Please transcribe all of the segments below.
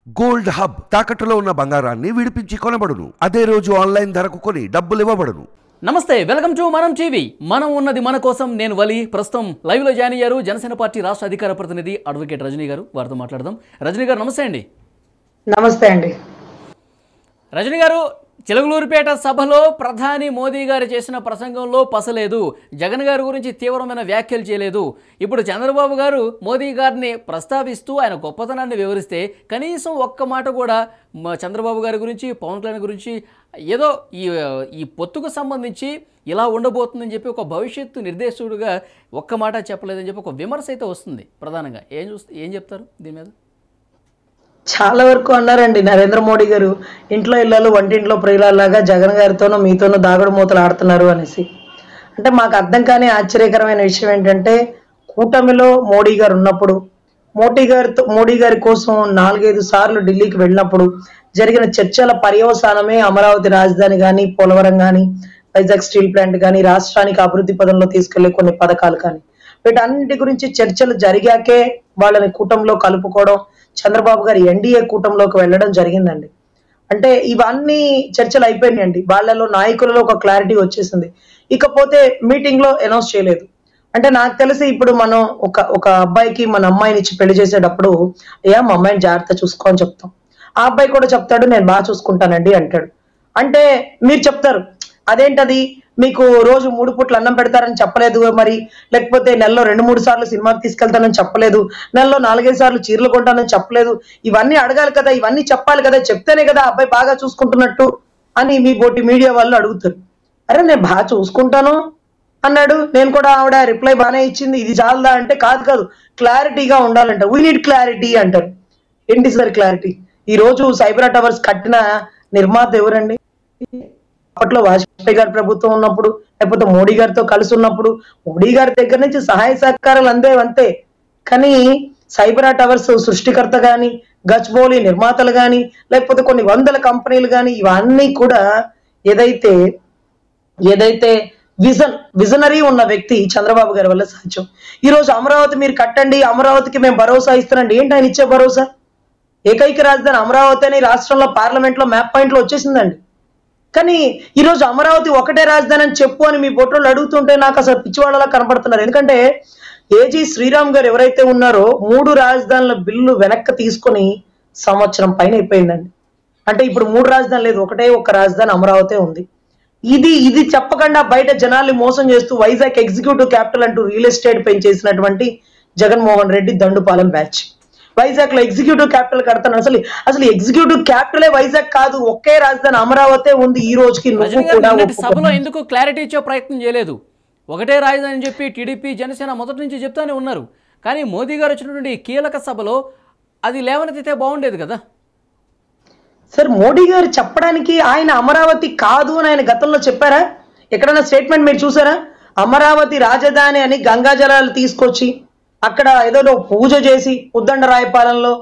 Gold hub తాకట్టులో ఉన్న బంగారాన్ని విడిపించి కొనబడును. అదే రోజు ఆన్లైన్ ధరకు కొని డబ్బులు ఇవ్వబడును. నమస్తే, వెల్కమ్ టు మనం టీవీ. మనం ఉన్నది మన కోసం. నేను వలి. ప్రస్తుతం లైవ్ లో జాయిన్ అయ్యారు జనసేన పార్టీ రాష్ట్ర అధికార ప్రతినిధి అడ్వకేట్ రజనీ గారు. వారితో మాట్లాడదాం. రజనీ గారు నమస్తే అండి. నమస్తే అండి. రజనీ గారు, చిలకలూరిపేట సభలో ప్రధాని మోదీ గారు చేసిన ప్రసంగంలో పసలేదు. జగన్ గారి గురించి తీవ్రమైన వ్యాఖ్యలు చేయలేదు. ఇప్పుడు చంద్రబాబు గారు మోదీ గారిని ప్రస్తావిస్తూ ఆయన గొప్పతనాన్ని వివరిస్తే కనీసం ఒక్క మాట కూడా చంద్రబాబు గారి గురించి, పవన్ కళ్యాణ్ గురించి ఏదో ఈ పొత్తుకు సంబంధించి ఇలా ఉండబోతుందని చెప్పి ఒక భవిష్యత్తు నిర్దేశకుడుగా ఒక్క మాట చెప్పలేదని చెప్పి ఒక విమర్శ అయితే వస్తుంది ప్రధానంగా. ఏం చెప్తారు దీని మీద? చాలా వరకు అన్నారండి నరేంద్ర మోడీ గారు, ఇంట్లో ఇళ్ళలు వంటింట్లో ప్రియులాగా జగన్ గారితోనూ మీతోనూ దాగుడు మూతలు ఆడుతున్నారు అనేసి. అంటే మాకు అర్థం కాని ఆశ్చర్యకరమైన విషయం ఏంటంటే, కూటమిలో మోడీ గారు ఉన్నప్పుడు, మోడీ గారి కోసం 4-5 సార్లు ఢిల్లీకి వెళ్ళినప్పుడు జరిగిన చర్చల పర్యవసానమే అమరావతి రాజధాని కానీ, పోలవరం కానీ, వైజాగ్ స్టీల్ ప్లాంట్ కానీ, రాష్ట్రానికి అభివృద్ధి పదంలో తీసుకెళ్లే కొన్ని పథకాలు కానీ, వీటన్నిటి గురించి చర్చలు జరిగాకే వాళ్ళని కూటమిలో కలుపుకోవడం, చంద్రబాబు గారు ఎన్డీఏ కూటమిలోకి వెళ్ళడం జరిగిందండి. అంటే ఇవన్నీ చర్చలు అయిపోయినాయండి. వాళ్ళలో నాయకులలో ఒక క్లారిటీ వచ్చేసింది. ఇకపోతే మీటింగ్ లో అనౌన్స్ చేయలేదు. అంటే నాకు తెలిసి ఇప్పుడు మనం ఒక అబ్బాయికి మన అమ్మాయిని ఇచ్చి పెళ్లి చేసేటప్పుడు, అయ్యా మా అమ్మాయిని జాగ్రత్త చూసుకో అని చెప్తాం. ఆ అబ్బాయి కూడా చెప్తాడు, నేను బాగా చూసుకుంటానండి అంటాడు. అంటే మీరు చెప్తారు, అదేంటది మీకు రోజు 3 పూట్లు అన్నం పెడతారని చెప్పలేదు మరి, లేకపోతే నెలలో 2-3 సార్లు సినిమాకి తీసుకెళ్తానని చెప్పలేదు, నెలలో 4-5 సార్లు చీరలు కొంటానని చెప్పలేదు, ఇవన్నీ అడగాలి కదా, ఇవన్నీ చెప్పాలి కదా, చెప్తేనే కదా అబ్బాయి బాగా చూసుకుంటున్నట్టు అని మీ బోటి మీడియా వాళ్ళు అడుగుతారు. అరే నేను బాగా చూసుకుంటాను అన్నాడు, నేను కూడా ఆవిడ రిప్లై బాగానే ఇచ్చింది, ఇది చాలదా అంటే కాదు క్లారిటీగా ఉండాలంట. వీ నీడ్ క్లారిటీ అంటారు. ఏంటి సార్ క్లారిటీ? ఈ రోజు సైబర్ టవర్స్ కట్టిన నిర్మాత ఎవరండి? అప్పట్లో వాజ్పేయి గారి ప్రభుత్వం ఉన్నప్పుడు, లేకపోతే మోడీ గారితో కలిసి ఉన్నప్పుడు మోడీ గారి దగ్గర నుంచి సహాయ సహకారాలు అంతే. కానీ సైబర్ టవర్స్ సృష్టికర్త గాని, గచ్బౌలి నిర్మాతలు గాని, లేకపోతే కొన్ని వందల కంపెనీలు గాని, ఇవన్నీ కూడా ఏదైతే విజనరీ ఉన్న వ్యక్తి చంద్రబాబు గారి వల్ల సాధ్యం. ఈ రోజు అమరావతి మీరు కట్టండి, అమరావతికి మేము భరోసా ఇస్తానండి. ఏంటి ఆయన ఇచ్చే భరోసా? ఏకైక రాజధాని అమరావతి అని రాష్ట్రంలో పార్లమెంట్ లో మ్యాప్ పాయింట్ లో వచ్చేసిందండి. కానీ ఈరోజు అమరావతి ఒకటే రాజధాని అని చెప్పు అని మీ బొట్టోళ్ళు అడుగుతుంటే నాకు అసలు పిచ్చివాళ్ళలా కనపడుతున్నారు. ఎందుకంటే ఏజీ శ్రీరామ్ గారు ఎవరైతే ఉన్నారో 3 రాజధానుల బిల్లు వెనక్కి తీసుకొని సంవత్సరం పైన అయిపోయిందండి. అంటే ఇప్పుడు 3 రాజధానులు లేదు, ఒక రాజధాని అమరావతి ఉంది. ఇది చెప్పకుండా బయట జనాల్ని మోసం చేస్తూ వైజాగ్ ఎగ్జిక్యూటివ్ క్యాపిటల్ అంటూ రియల్ ఎస్టేట్ పెంచేసినటువంటి జగన్మోహన్ రెడ్డి దండుపాలెం బ్యాచ్. వైజాగ్ లో ఎగ్జిక్యూటివ్ క్యాపిటల్ కడతాను. అసలు ఎగ్జిక్యూటివ్ క్యాపిటలే వైజాగ్ కాదు, ఒకే రాజధాని అమరావతి ఉంది. ఈ రోజుకి సభలో ఎందుకు క్లారిటీ ఇచ్చే ప్రయత్నం చేయలేదు? ఒకటే రాజధాని అని చెప్పి టీడీపీ, జనసేన మొదటి నుంచి చెప్తానే ఉన్నారు. కానీ మోదీ గారు వచ్చినటువంటి కీలక సభలో అది లేవనెత్తితే బాగుండేది కదా సార్. మోడీ గారు చెప్పడానికి ఆయన అమరావతి కాదు అని ఆయన గతంలో చెప్పారా? ఎక్కడైనా స్టేట్మెంట్ మీరు చూసారా? అమరావతి రాజధాని అని గంగా జలాలు తీసుకొచ్చి అక్కడ ఏదో పూజ చేసి, ఉద్దండరాయపాలెంలో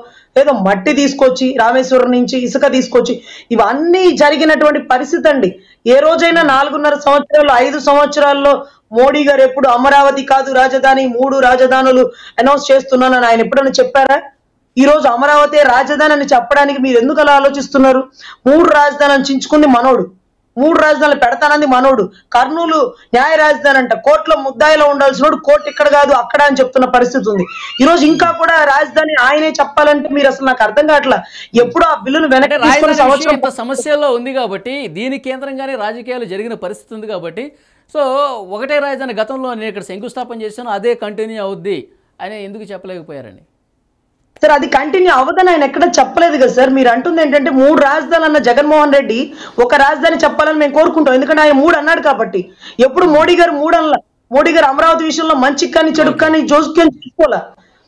ఏదో మట్టి తీసుకొచ్చి, రామేశ్వరం నుంచి ఇసుక తీసుకొచ్చి, ఇవన్నీ జరిగినటువంటి పరిస్థితి అండి. ఏ రోజైనా 4.5 సంవత్సరాలు 5 సంవత్సరాల్లో మోడీ గారు ఎప్పుడు అమరావతి కాదు రాజధాని, 3 రాజధానులు అనౌన్స్ చేస్తున్నానని ఆయన ఎప్పుడైనా చెప్పారా? ఈ రోజు అమరావతి రాజధాని అని చెప్పడానికి మీరు ఎందుకు అలా ఆలోచిస్తున్నారు? 3 రాజధానులను చించుకుంది మనోడు, 3 రాజధానులు పెడతానంది మనోడు. కర్నూలు న్యాయ రాజధాని అంట, కోర్టులో ముద్దాయిలో ఉండాల్సినోడు కోర్టు ఇక్కడ కాదు అక్కడ అని చెప్తున్న పరిస్థితి ఉంది. ఈ రోజు ఇంకా కూడా రాజధాని ఆయనే చెప్పాలంటే మీరు అసలు నాకు అర్థం కావట్లా. ఎప్పుడు ఆ బిల్లును వెనక్కి తీసుకున్న సంవత్సరం సమస్యల్లో ఉంది కాబట్టి, దీని కేంద్రంగానే రాజకీయాలు జరిగిన పరిస్థితి ఉంది కాబట్టి, సో ఒకటే రాజధాని గతంలో నేను ఇక్కడ శంకుస్థాపన చేశాను, అదే కంటిన్యూ అవుద్ది అని ఎందుకు చెప్పలేకపోయారండి? సార్ అది కంటిన్యూ అవ్వదని ఆయన ఎక్కడ చెప్పలేదు కదా సార్. మీరు అంటుంది ఏంటంటే 3 రాజధానులు అన్న జగన్మోహన్ రెడ్డి ఒక రాజధాని చెప్పాలని మేము కోరుకుంటాం. ఎందుకంటే ఆయన 3 అన్నాడు కాబట్టి. ఎప్పుడు మోడీ గారు 3 అన్న, మోడీ గారు అమరావతి విషయంలో మంచి కానీ చెడు కానీ జోక్యం చేసుకోవాలా.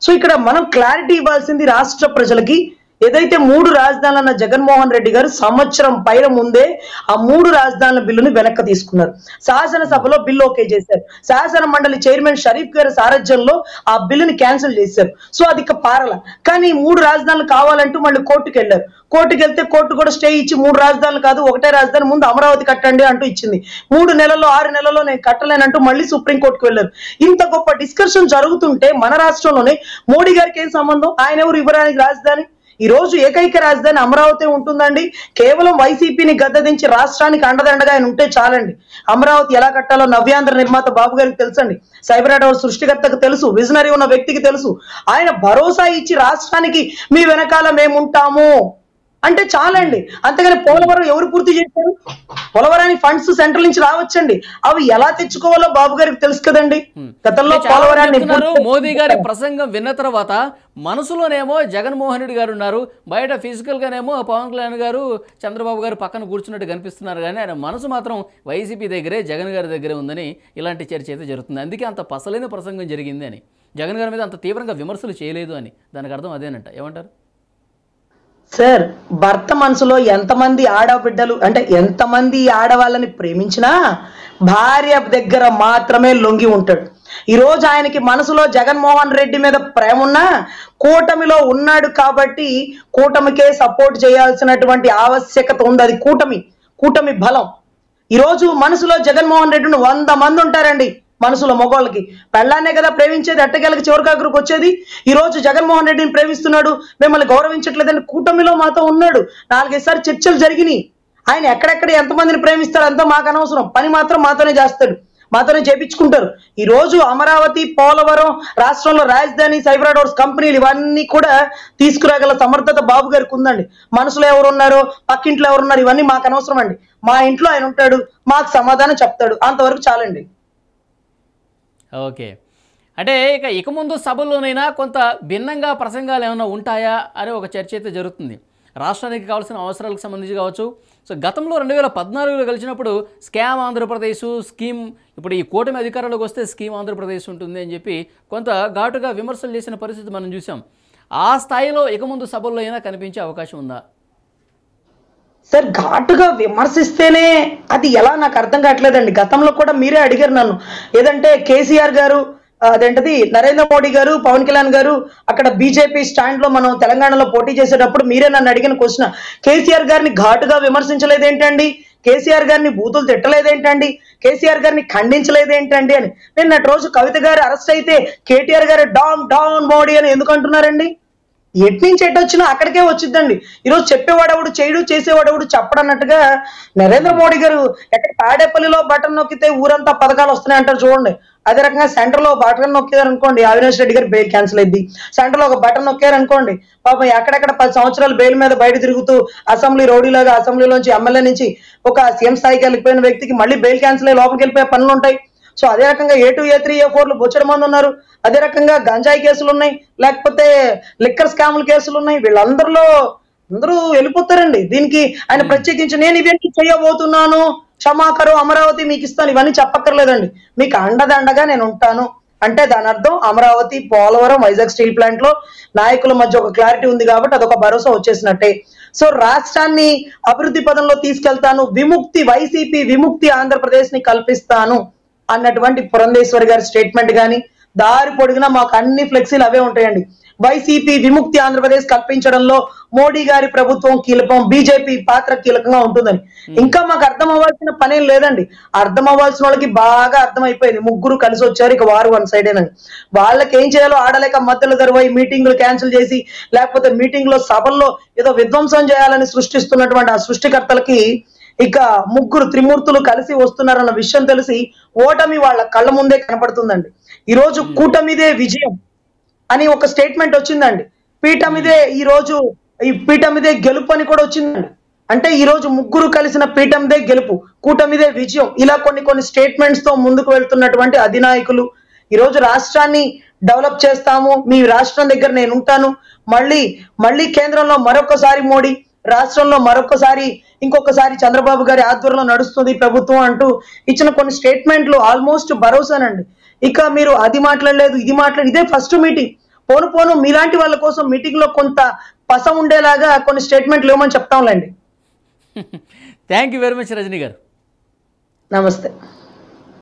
సో ఇక్కడ మనం క్లారిటీ ఇవ్వాల్సింది రాష్ట్ర ప్రజలకి. ఏదైతే 3 రాజధానులు అన్న జగన్మోహన్ రెడ్డి గారు సంవత్సరం పైన ముందే ఆ 3 రాజధానుల బిల్లుని వెనక్కి తీసుకున్నారు. శాసనసభలో బిల్లు ఓకే చేశారు. శాసన మండలి చైర్మన్ షరీఫ్ గారి సారథ్యంలో ఆ బిల్లుని క్యాన్సిల్ చేశారు. సో అది ఇక పారల. కానీ 3 రాజధానులు కావాలంటూ మళ్ళీ కోర్టుకు వెళ్ళారు. కోర్టుకు వెళ్తే కోర్టు కూడా స్టే ఇచ్చి 3 రాజధానులు కాదు ఒకటే రాజధాని, ముందు అమరావతి కట్టండి అంటూ ఇచ్చింది. 3 నెలల్లో 6 నెలల్లో నేను కట్టలేనంటూ మళ్ళీ సుప్రీంకోర్టుకు వెళ్ళారు. ఇంత గొప్ప డిస్కషన్ జరుగుతుంటే మన రాష్ట్రంలోనే మోడీ గారికి ఏం సంబంధం? ఆయన ఎవరు ఇవ్వడానికి రాజధాని? ఈ రోజు ఏకైక రాజధాని అమరావతి ఉంటుందండి. కేవలం వైసీపీని గద్దదించి రాష్ట్రానికి అండదండగా ఆయన ఉంటే చాలండి. అమరావతి ఎలా కట్టాలో నవ్యాంధ్ర నిర్మాత బాబు గారికి తెలుసండి. సైబర్ అటవర్ సృష్టికర్తకు తెలుసు, విజనరీ ఉన్న వ్యక్తికి తెలుసు. ఆయన భరోసా ఇచ్చి రాష్ట్రానికి మీ వెనకాల మేముంటాము అంటే చాలండి. అంతేగాని పోలవరం ఎవరు పూర్తి చేశారు? పోలవరానికి ఫండ్స్ సెంట్రల్ నుంచి రావచ్చండి. అవి ఎలా తెచ్చుకోవాలో బాబు గారికి తెలుసు కదండి. గతంలో పోలవరాన్ని మోదీ గారి ప్రసంగం విన్న తర్వాత మనసులోనేమో జగన్మోహన్ రెడ్డి గారు ఉన్నారు, బయట ఫిజికల్ గానేమో పవన్ కళ్యాణ్ గారు చంద్రబాబు గారు పక్కన కూర్చున్నట్టు కనిపిస్తున్నారు. కానీ ఆయన మనసు మాత్రం వైసీపీ దగ్గరే, జగన్ గారి దగ్గరే ఉందని ఇలాంటి చర్చ అయితే జరుగుతుంది. అందుకే అంత పసలేని ప్రసంగం జరిగింది అని, జగన్ గారి మీద అంత తీవ్రంగా విమర్శలు చేయలేదు అని దానికి అర్థం అదేనంట. ఏమంటారు సార్? భర్త మనసులో ఎంతమంది ఆడబిడ్డలు అంటే ఎంతమంది ఆడవాళ్ళని ప్రేమించినా భార్య దగ్గర మాత్రమే లొంగి ఉంటాడు. ఈరోజు ఆయనకి మనసులో జగన్మోహన్ రెడ్డి మీద ప్రేమ ఉన్నా కూటమిలో ఉన్నాడు కాబట్టి కూటమికే సపోర్ట్ చేయాల్సినటువంటి ఆవశ్యకత ఉంది. అది కూటమి బలం. ఈరోజు మనసులో జగన్మోహన్ రెడ్డిని 100 మంది ఉంటారండి. మనసులో మగవాళ్ళకి పెళ్ళాన్నే కదా ప్రేమించేది, ఎట్టకేళ్ళకి చివరికాకురికి వచ్చేది. ఈ రోజు జగన్మోహన్ రెడ్డిని ప్రేమిస్తున్నాడు, మిమ్మల్ని గౌరవించట్లేదని కూటమిలో మాతో ఉన్నాడు. 4-5 సార్లు చర్చలు జరిగినాయి. ఆయన ఎక్కడెక్కడ ఎంతమందిని ప్రేమిస్తాడు అంతా మాకు అనవసరం, పని మాత్రం మాతోనే చేస్తాడు, మాతోనే చేపించుకుంటారు. ఈ రోజు అమరావతి, పోలవరం, రాష్ట్రంలో రాజధాని, సైబర్ అటవర్స్ కంపెనీలు ఇవన్నీ కూడా తీసుకురాగల సమర్థత బాబు గారికి ఉందండి. మనసులో ఎవరున్నారో, పక్కింట్లో ఎవరున్నారు ఇవన్నీ మాకు అనవసరం అండి. మా ఇంట్లో ఆయన ఉంటాడు, మాకు సమాధానం చెప్తాడు, అంతవరకు చాలండి. ఓకే, అంటే ఇక ముందు సభల్లోనైనా కొంత భిన్నంగా ప్రసంగాలు ఏమైనా ఉంటాయా అని ఒక చర్చ అయితే జరుగుతుంది. రాష్ట్రానికి కావాల్సిన అవసరాలకు సంబంధించి కావచ్చు. సో గతంలో 2014లో కలిసినప్పుడు స్కామ్ ఆంధ్రప్రదేశ్ స్కీమ్, ఇప్పుడు ఈ కూటమి అధికారంలోకి వస్తే స్కీమ్ ఆంధ్రప్రదేశ్ ఉంటుంది అని చెప్పి కొంత ఘాటుగా విమర్శలు చేసిన పరిస్థితి మనం చూసాం. ఆ స్థాయిలో ఇక ముందు సభల్లో అయినా కనిపించే అవకాశం ఉందా? సార్, ఘాటుగా విమర్శిస్తేనే అది ఎలా నాకు అర్థం కావట్లేదండి. గతంలో కూడా మీరే అడిగారు నన్ను, ఏదంటే కేసీఆర్ గారు అదేంటది నరేంద్ర మోడీ గారు, పవన్ కళ్యాణ్ గారు అక్కడ బీజేపీ స్టాండ్ లో మనం తెలంగాణలో పోటీ చేసేటప్పుడు మీరే నన్ను అడిగిన క్వశ్చన్, కేసీఆర్ గారిని ఘాటుగా విమర్శించలేదేంటండి, కేసీఆర్ గారిని బూతులు తిట్టలేదేంటండి, కేసీఆర్ గారిని ఖండించలేదేంటండి అని. నిన్నటి రోజు కవిత గారు అరెస్ట్ అయితే కేటీఆర్ గారు డౌన్ మోడీ అని ఎందుకు అంటున్నారండి? ఎట్నుంచి ఎట్టొచ్చినా అక్కడికే వచ్చిద్దండి. ఈరోజు చెప్పేవాడెవడు చేయడు, చేసేవాడెవడు చెప్పడన్నట్టుగా నరేంద్ర మోడీ గారు ఎక్కడ తాడేపల్లిలో బటన్ నొక్కితే ఊరంతా పథకాలు వస్తున్నాయి అంటారు చూడండి. అదే రకంగా సెంటర్ లో బటన్ నొక్కారు అనుకోండి, అవినాష్ రెడ్డి గారు బెయిల్ క్యాన్సిల్ అయింది. సెంటర్ లో ఒక బటన్ నొక్కారు అనుకోండి, పాపం ఎక్కడెక్కడ 10 సంవత్సరాలు బెయిల్ మీద బయట తిరుగుతూ అసెంబ్లీ రౌడీలాగా అసెంబ్లీలోంచి ఎమ్మెల్యే నుంచి ఒక సీఎం స్థాయికి వెళ్ళిపోయిన వ్యక్తికి మళ్ళీ బెయిల్ క్యాన్సిల్ అయ్యి లోపలికి వెళ్ళిపోయే పనులు ఉంటాయి. సో అదే రకంగా A2, A3, A4 బొచ్చడి మంది ఉన్నారు. అదే రకంగా గంజాయి కేసులు ఉన్నాయి, లేకపోతే లిక్కర్ స్కాముల కేసులు ఉన్నాయి. వీళ్ళందరిలో అందరూ వెళ్ళిపోతారండి. దీనికి ఆయన ప్రత్యేకించి నేను ఇవన్నీ చేయబోతున్నాను, క్షమాకరు, అమరావతి మీకు ఇస్తాను, ఇవన్నీ చెప్పక్కర్లేదండి. మీకు అండదండగా నేను ఉంటాను అంటే దాని అర్థం అమరావతి, పోలవరం, వైజాగ్ స్టీల్ ప్లాంట్ లో నాయకుల మధ్య ఒక క్లారిటీ ఉంది కాబట్టి అదొక భరోసా వచ్చేసినట్టే. సో రాష్ట్రాన్ని అభివృద్ధి పదంలో తీసుకెళ్తాను, వైసీపీ విముక్తి ఆంధ్రప్రదేశ్ ని కల్పిస్తాను అన్నటువంటి పురంధేశ్వరి గారి స్టేట్మెంట్ కానీ దారి పొడిగినా మాకు అన్ని ఫ్లెక్సీలు అవే ఉంటాయండి. వైసీపీ విముక్తి ఆంధ్రప్రదేశ్ కల్పించడంలో మోడీ గారి ప్రభుత్వం కీలకం, బీజేపీ పాత్ర కీలకంగా ఉంటుందని. ఇంకా మాకు అర్థం అవ్వాల్సిన పనేం లేదండి. అర్థం అవ్వాల్సిన వాళ్ళకి బాగా అర్థమైపోయింది. ముగ్గురు కలిసి వచ్చారు, ఇక వారు వన్ సైడేనండి. వాళ్ళకి ఏం చేయాలో ఆడలేక మధ్యలో జరువై మీటింగులు క్యాన్సిల్ చేసి లేకపోతే మీటింగ్ లో సభల్లో ఏదో విధ్వంసం చేయాలని సృష్టిస్తున్నటువంటి ఆ సృష్టికర్తలకి ఇక ముగ్గురు త్రిమూర్తులు కలిసి వస్తున్నారన్న విషయం తెలిసి ఓటమి వాళ్ళ కళ్ళ ముందే కనపడుతుందండి. ఈ రోజు కూటమిదే విజయం అని ఒక స్టేట్మెంట్ వచ్చిందండి. పీఠమిదే ఈ పీఠమిదే గెలుపు అని కూడా వచ్చిందండి. అంటే ఈ రోజు ముగ్గురు కలిసిన పీఠమిదే గెలుపు, కూటమిదే విజయం, ఇలా కొన్ని స్టేట్మెంట్స్ తో ముందుకు వెళ్తున్నటువంటి అధినాయకులు ఈ రోజు రాష్ట్రాన్ని డెవలప్ చేస్తాము, మీ రాష్ట్రం దగ్గర నేను ఉంటాను, మళ్ళీ కేంద్రంలో మరొకసారి మోడీ, రాష్ట్రంలో మరొకసారి ఇంకొకసారి చంద్రబాబు గారి ఆధ్వర్యంలో నడుస్తుంది ప్రభుత్వం అంటూ ఇచ్చిన కొన్ని స్టేట్మెంట్లు ఆల్మోస్ట్ భరోసానండి. ఇక మీరు అది మాట్లాడలేదు, ఇది ఇదే ఫస్ట్ మీటింగ్. పోను మీలాంటి వాళ్ళ కోసం మీటింగ్ లో కొంత పస ఉండేలాగా కొన్ని స్టేట్మెంట్లు ఇవ్వమని చెప్తాంలేండి. Thank you very much Rajini గారు. నమస్తే.